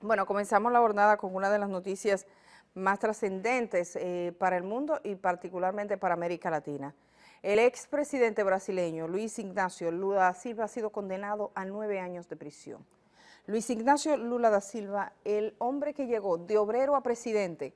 Bueno, comenzamos la jornada con una de las noticias más trascendentes para el mundo y particularmente para América Latina. El expresidente brasileño Luiz Inácio Lula da Silva ha sido condenado a 9 años de prisión. Luiz Inácio Lula da Silva, el hombre que llegó de obrero a presidente,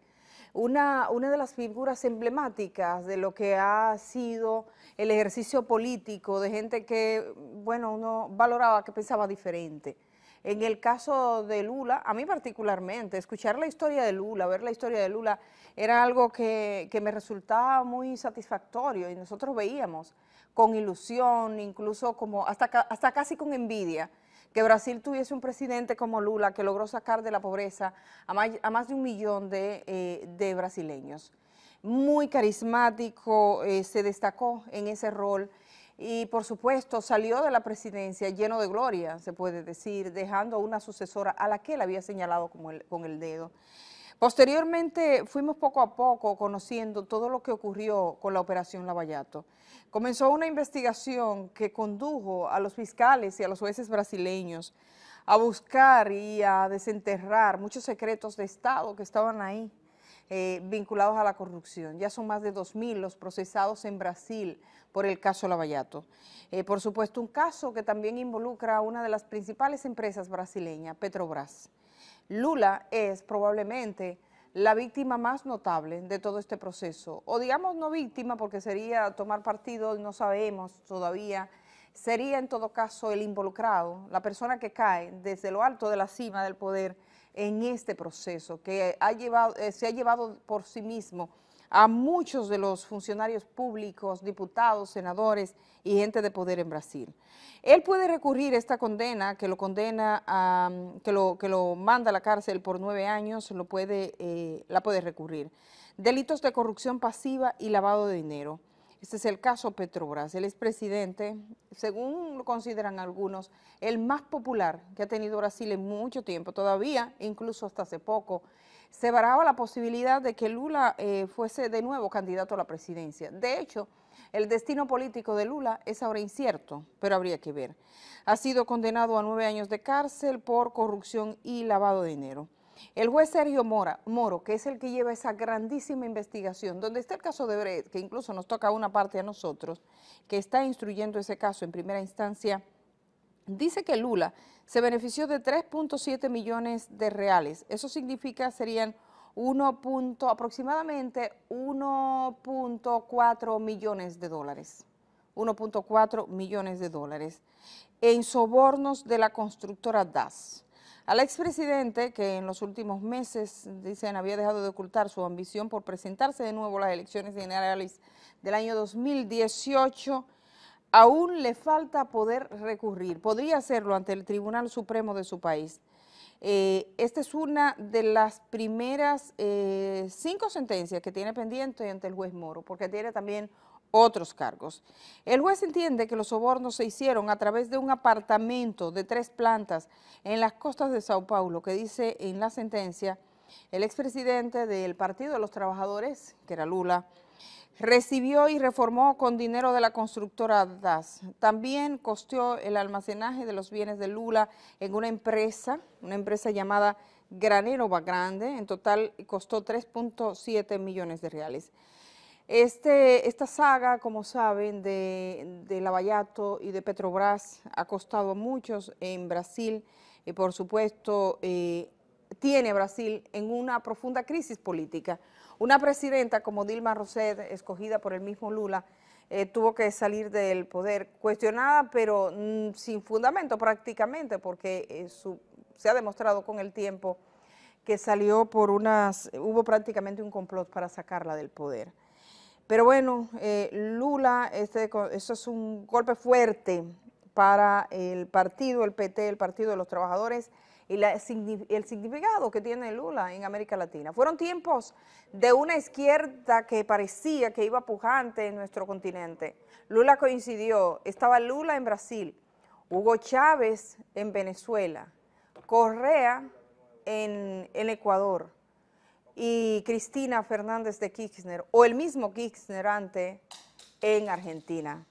una de las figuras emblemáticas de lo que ha sido el ejercicio político de gente que, bueno, uno valoraba, que pensaba diferente. En el caso de Lula, a mí particularmente, escuchar la historia de Lula, ver la historia de Lula, era algo que me resultaba muy satisfactorio y nosotros veíamos con ilusión, incluso como hasta casi con envidia, que Brasil tuviese un presidente como Lula que logró sacar de la pobreza a más de 1 millón de brasileños. Muy carismático, se destacó en ese rol y por supuesto salió de la presidencia lleno de gloria, se puede decir, dejando una sucesora a la que él había señalado con el dedo. Posteriormente fuimos poco a poco conociendo todo lo que ocurrió con la operación Lava-Jato. Comenzó una investigación que condujo a los fiscales y a los jueces brasileños a buscar y a desenterrar muchos secretos de Estado que estaban ahí vinculados a la corrupción. Ya son más de 2.000 los procesados en Brasil por el caso Lava-Jato. Por supuesto, un caso que también involucra a una de las principales empresas brasileñas, Petrobras. Lula es probablemente la víctima más notable de todo este proceso, o digamos no víctima porque sería tomar partido, no sabemos todavía, sería en todo caso el involucrado, la persona que cae desde lo alto de la cima del poder en este proceso, que se ha llevado por sí mismo a muchos de los funcionarios públicos, diputados, senadores y gente de poder en Brasil. Él puede recurrir esta condena, que lo condena que lo manda a la cárcel por 9 años, la puede recurrir. Delitos de corrupción pasiva y lavado de dinero. Este es el caso Petrobras. El expresidente, según lo consideran algunos, el más popular que ha tenido Brasil en mucho tiempo, todavía, incluso hasta hace poco, se barajaba la posibilidad de que Lula fuese de nuevo candidato a la presidencia. De hecho, el destino político de Lula es ahora incierto, pero habría que ver. Ha sido condenado a 9 años de cárcel por corrupción y lavado de dinero. El juez Sergio Moro, que es el que lleva esa grandísima investigación, donde está el caso de Brecht, que incluso nos toca una parte a nosotros, que está instruyendo ese caso en primera instancia, dice que Lula se benefició de 3.7 millones de reales. Eso significa serían aproximadamente 1.4 millones de dólares. 1.4 millones de dólares en sobornos de la constructora DAS. Al expresidente, que en los últimos meses, dicen, había dejado de ocultar su ambición por presentarse de nuevo a las elecciones generales del año 2018, aún le falta poder recurrir. Podría hacerlo ante el Tribunal Supremo de su país. Esta es una de las primeras 5 sentencias que tiene pendiente ante el juez Moro, porque tiene también otros cargos. El juez entiende que los sobornos se hicieron a través de un apartamento de 3 plantas en las costas de Sao Paulo, que dice en la sentencia, el expresidente del Partido de los Trabajadores, que era Lula, recibió y reformó con dinero de la constructora DAS. También costeó el almacenaje de los bienes de Lula en una empresa llamada Granero Grande. En total costó 3.7 millones de reales. Esta saga, como saben, de Lava-Jato y de Petrobras ha costado a muchos en Brasil y por supuesto tiene a Brasil en una profunda crisis política. Una presidenta como Dilma Rousseff, escogida por el mismo Lula, tuvo que salir del poder, cuestionada pero sin fundamento prácticamente, porque se ha demostrado con el tiempo que salió hubo prácticamente un complot para sacarla del poder. Pero bueno, Lula, eso es un golpe fuerte para el partido, el PT, el Partido de los Trabajadores, y el significado que tiene Lula en América Latina. Fueron tiempos de una izquierda que parecía que iba pujante en nuestro continente. Lula coincidió, estaba Lula en Brasil, Hugo Chávez en Venezuela, Correa en Ecuador, y Cristina Fernández de Kirchner, o el mismo Kirchner antes en Argentina.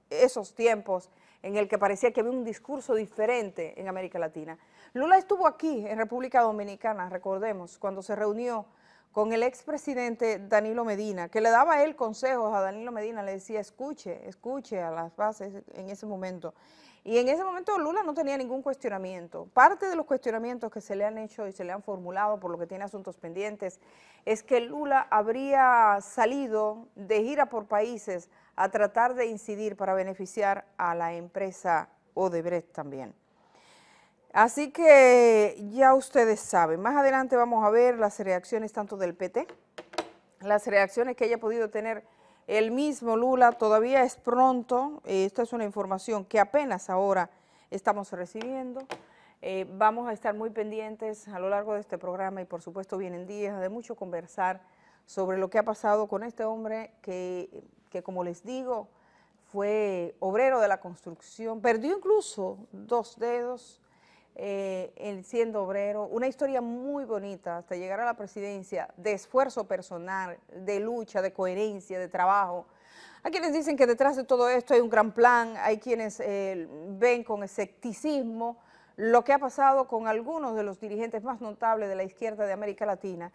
Esos tiempos en el que parecía que había un discurso diferente en América Latina. Lula estuvo aquí en República Dominicana, recordemos, cuando se reunió con el expresidente Danilo Medina, que le daba a él consejos a Danilo Medina, le decía escuche a las bases en ese momento. Y en ese momento Lula no tenía ningún cuestionamiento. Parte de los cuestionamientos que se le han hecho y se le han formulado por lo que tiene asuntos pendientes es que Lula habría salido de gira por países a tratar de incidir para beneficiar a la empresa Odebrecht también. Así que ya ustedes saben, más adelante vamos a ver las reacciones tanto del PT, las reacciones que haya podido tener el mismo Lula. Todavía es pronto, esta es una información que apenas ahora estamos recibiendo. Vamos a estar muy pendientes a lo largo de este programa y por supuesto vienen días de mucho conversar sobre lo que ha pasado con este hombre que como les digo, fue obrero de la construcción, perdió incluso 2 dedos, siendo obrero, una historia muy bonita hasta llegar a la presidencia, de esfuerzo personal, de lucha, de coherencia, de trabajo. Hay quienes dicen que detrás de todo esto hay un gran plan, hay quienes ven con escepticismo lo que ha pasado con algunos de los dirigentes más notables de la izquierda de América Latina.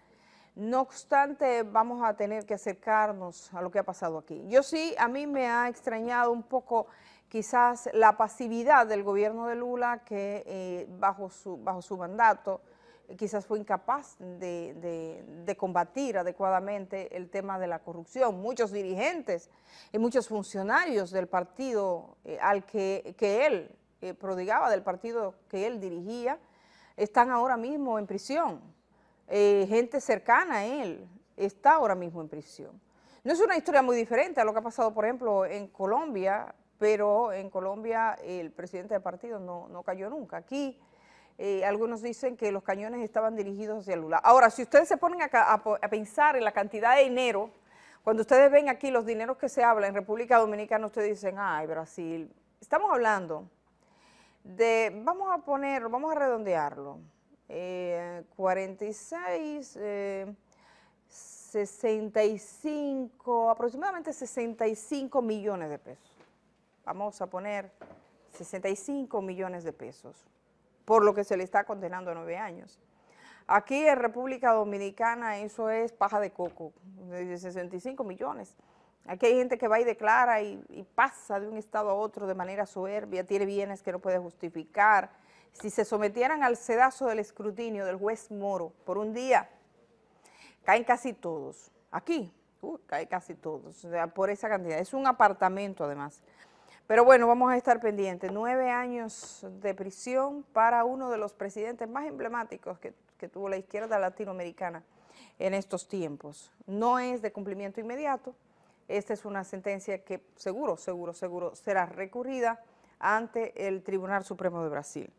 No obstante, vamos a tener que acercarnos a lo que ha pasado aquí. Yo sí, a mí me ha extrañado un poco quizás la pasividad del gobierno de Lula, que bajo su mandato quizás fue incapaz de combatir adecuadamente el tema de la corrupción. Muchos dirigentes y muchos funcionarios del partido al que él prodigaba, del partido que él dirigía, están ahora mismo en prisión. Gente cercana a él está ahora mismo en prisión. No es una historia muy diferente a lo que ha pasado, por ejemplo, en Colombia, pero en Colombia el presidente del partido no cayó nunca. Aquí algunos dicen que los cañones estaban dirigidos hacia Lula. Ahora, si ustedes se ponen a pensar en la cantidad de dinero, cuando ustedes ven aquí los dineros que se habla en República Dominicana, ustedes dicen, ay, Brasil. Estamos hablando de, vamos a redondearlo, 46, 65, aproximadamente 65 millones de pesos. Vamos a poner 65 millones de pesos, por lo que se le está condenando a 9 años. Aquí en República Dominicana eso es paja de coco, de 65 millones. Aquí hay gente que va y declara y pasa de un estado a otro de manera soberbia, tiene bienes que no puede justificar. Si se sometieran al sedazo del escrutinio del juez Moro por un día, caen casi todos. Aquí, caen casi todos, o sea, por esa cantidad. Es un apartamento además. Pero bueno, vamos a estar pendientes. 9 años de prisión para uno de los presidentes más emblemáticos que tuvo la izquierda latinoamericana en estos tiempos. No es de cumplimiento inmediato. Esta es una sentencia que seguro será recurrida ante el Tribunal Supremo de Brasil.